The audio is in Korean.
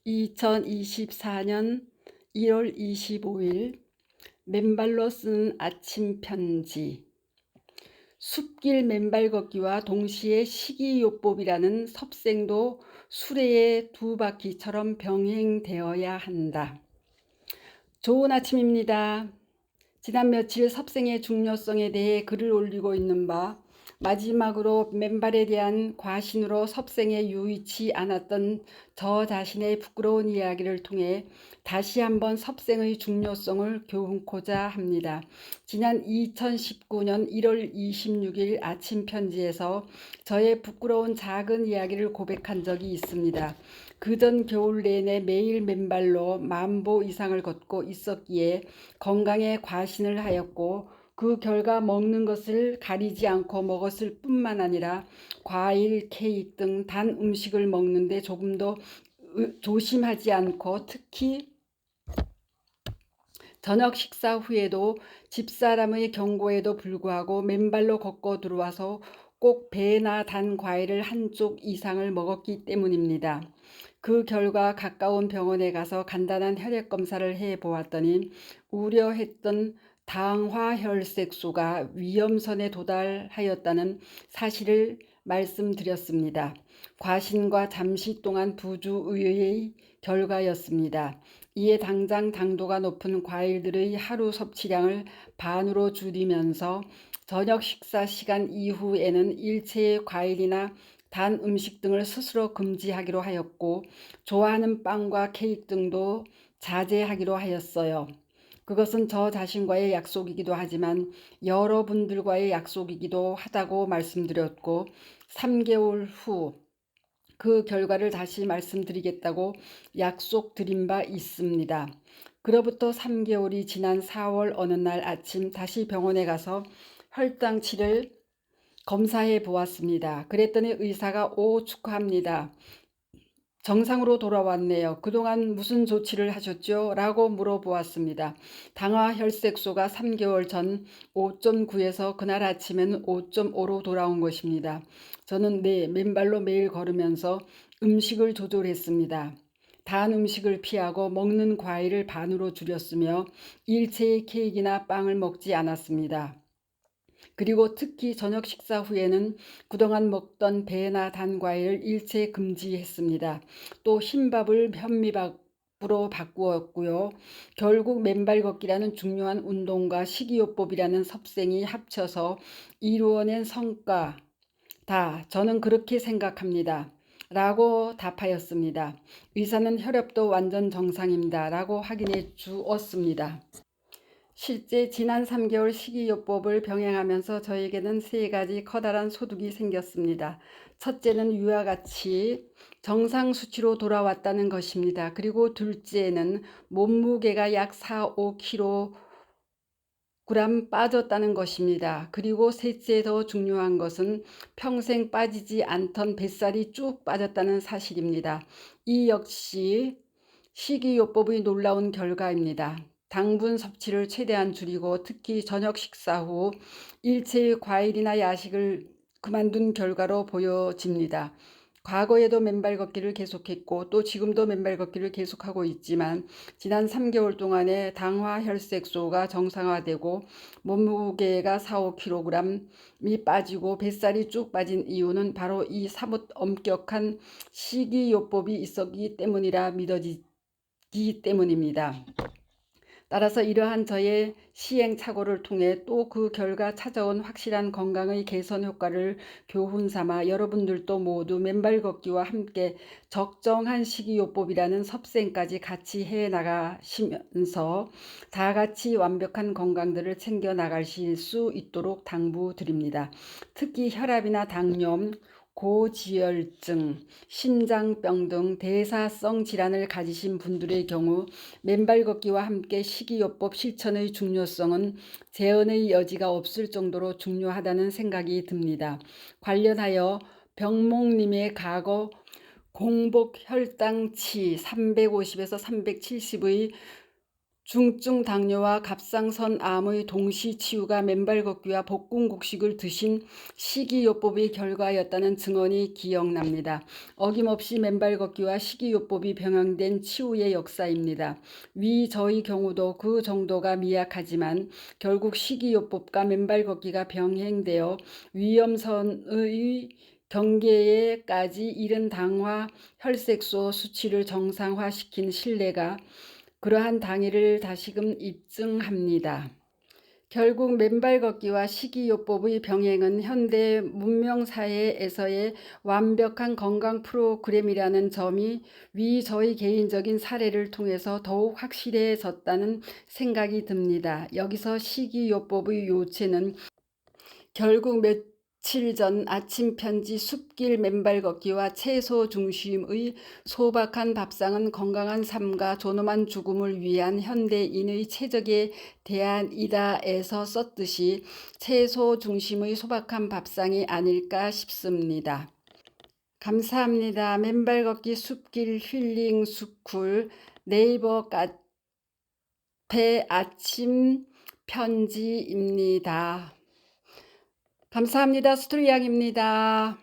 2024년 1월 25일 맨발로 쓰는 아침 편지. 숲길 맨발 걷기와 동시에 식이요법이라는 섭생도 수레의 두 바퀴처럼 병행되어야 한다. 좋은 아침입니다. 지난 며칠 섭생의 중요성에 대해 글을 올리고 있는 바, 마지막으로 맨발에 대한 과신으로 섭생에 유의치 않았던 저 자신의 부끄러운 이야기를 통해 다시 한번 섭생의 중요성을 교훈코자 합니다. 지난 2019년 1월 26일 아침 편지에서 저의 부끄러운 작은 이야기를 고백한 적이 있습니다. 그전 겨울 내내 매일 맨발로 10,000보 이상을 걷고 있었기에 건강에 과신을 하였고, 그 결과 먹는 것을 가리지 않고 먹었을 뿐만 아니라 과일, 케이크 등 단 음식을 먹는데 조금도 조심하지 않고, 특히 저녁 식사 후에도 집사람의 경고에도 불구하고 맨발로 걷고 들어와서 꼭 배나 단 과일을 한쪽 이상을 먹었기 때문입니다. 그 결과 가까운 병원에 가서 간단한 혈액 검사를 해 보았더니 우려했던 당화혈색소가 위험선에 도달하였다는 사실을 말씀드렸습니다. 과신과 잠시 동안 부주의의 결과였습니다. 이에 당장 당도가 높은 과일들의 하루 섭취량을 반으로 줄이면서 저녁 식사 시간 이후에는 일체의 과일이나 단 음식 등을 스스로 금지하기로 하였고, 좋아하는 빵과 케이크 등도 자제하기로 하였어요. 그것은 저 자신과의 약속이기도 하지만 여러분들과의 약속이기도 하다고 말씀드렸고, 3개월 후 그 결과를 다시 말씀드리겠다고 약속드린 바 있습니다. 그로부터 3개월이 지난 4월 어느 날 아침 다시 병원에 가서 혈당치를 검사해 보았습니다. 그랬더니 의사가 축하합니다. 정상으로 돌아왔네요. 그동안 무슨 조치를 하셨죠? 라고 물어보았습니다. 당화혈색소가 3개월 전 5.9에서 그날 아침에는 5.5로 돌아온 것입니다. 저는 맨발로 매일 걸으면서 음식을 조절했습니다. 단 음식을 피하고 먹는 과일을 반으로 줄였으며 일체의 케이크나 빵을 먹지 않았습니다. 그리고 특히 저녁 식사 후에는 그동안 먹던 배나 단 과일을 일체 금지했습니다. 또 흰밥을 현미밥으로 바꾸었고요. 결국 맨발 걷기라는 중요한 운동과 식이요법이라는 섭생이 합쳐서 이루어낸 성과다. 저는 그렇게 생각합니다. 라고 답하였습니다. 의사는 혈압도 완전 정상입니다. 라고 확인해 주었습니다. 실제 지난 3개월 식이요법을 병행하면서 저에게는 3가지 커다란 소득이 생겼습니다. 첫째는 위와 같이 정상 수치로 돌아왔다는 것입니다. 그리고 둘째는 몸무게가 약 4, 5kg 빠졌다는 것입니다. 그리고 셋째 더 중요한 것은 평생 빠지지 않던 뱃살이 쭉 빠졌다는 사실입니다. 이 역시 식이요법의 놀라운 결과입니다. 당분 섭취를 최대한 줄이고 특히 저녁 식사 후 일체의 과일이나 야식을 그만둔 결과로 보여집니다. 과거에도 맨발 걷기를 계속했고 또 지금도 맨발 걷기를 계속하고 있지만 지난 3개월 동안에 당화혈색소가 정상화되고 몸무게가 4, 5kg이 빠지고 뱃살이 쭉 빠진 이유는 바로 이 사뭇 엄격한 식이요법이 있었기 때문이라 믿어지기 때문입니다. 따라서 이러한 저의 시행착오를 통해 또 그 결과 찾아온 확실한 건강의 개선 효과를 교훈 삼아 여러분들도 모두 맨발 걷기와 함께 적정한 식이요법이라는 섭생까지 같이 해 나가시면서 다 같이 완벽한 건강들을 챙겨 나가실 수 있도록 당부드립니다. 특히 혈압이나 당뇨, 고지혈증, 심장병 등 대사성 질환을 가지신 분들의 경우 맨발 걷기와 함께 식이요법 실천의 중요성은 재언의 여지가 없을 정도로 중요하다는 생각이 듭니다. 관련하여 병목님의 과거 공복 혈당치 350에서 370의 중증 당뇨와 갑상선암의 동시 치유가 맨발 걷기와 볶음 곡식을 드신 식이요법의 결과였다는 증언이 기억납니다. 어김없이 맨발 걷기와 식이요법이 병행된 치유의 역사입니다. 위 저의 경우도 그 정도가 미약하지만 결국 식이요법과 맨발 걷기가 병행되어 위험선의 경계에까지 이른 당화 혈색소 수치를 정상화시킨 신뢰가 그러한 당위를 다시금 입증합니다. 결국 맨발 걷기와 식이요법의 병행은 현대 문명사회에서의 완벽한 건강 프로그램이라는 점이 위 저의 개인적인 사례를 통해서 더욱 확실해졌다는 생각이 듭니다. 여기서 식이요법의 요체는 결국 며칠 전 아침 편지 숲길 맨발 걷기와 채소 중심의 소박한 밥상은 건강한 삶과 존엄한 죽음을 위한 현대인의 최적의 대안이다에서 썼듯이 채소 중심의 소박한 밥상이 아닐까 싶습니다. 감사합니다. 맨발 걷기 숲길 힐링 스쿨 네이버 카페 아침 편지입니다. 감사합니다. 스토리양입니다.